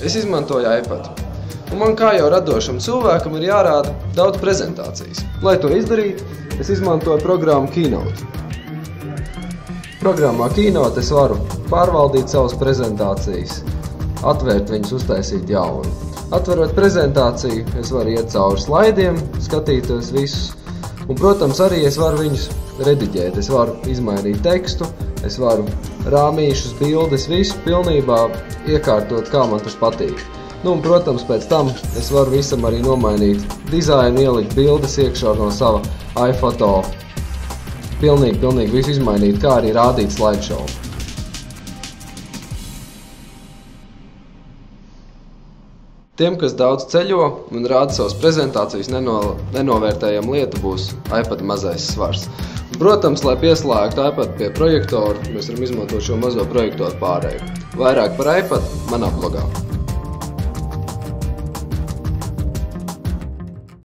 es izmantoju iPad. Un man kā jau radošam cilvēkam ir jārāda daudz prezentācijas. Lai to izdarītu, es izmantoju programmu Keynote. Programmā Keynote es varu pārvaldīt savas prezentācijas, atvērt viņus, uztaisīt jaunu. Atverot prezentāciju, es varu iet cauri slaidiem, skatītos visus. Un, protams, arī es varu viņus rediģēt. Es varu izmainīt tekstu, es varu rāmīšus, bildes, visu pilnībā iekārtot, kā man tas patīk. Un, protams, pēc tam es varu visam arī nomainīt dizainu, ielikt bildes iekšā no sava iPhoto. Pilnīgi visu izmainīt, kā arī rādīt slideshow. Tiem, kas daudz ceļo un rāda savas prezentācijas, nenovērtējama lieta būs iPad mazais svars. Protams, lai pieslēgtu iPad pie projektora, mēs varam izmantot šo mazo projektoru pārēju. Vairāk par iPad manā blogā.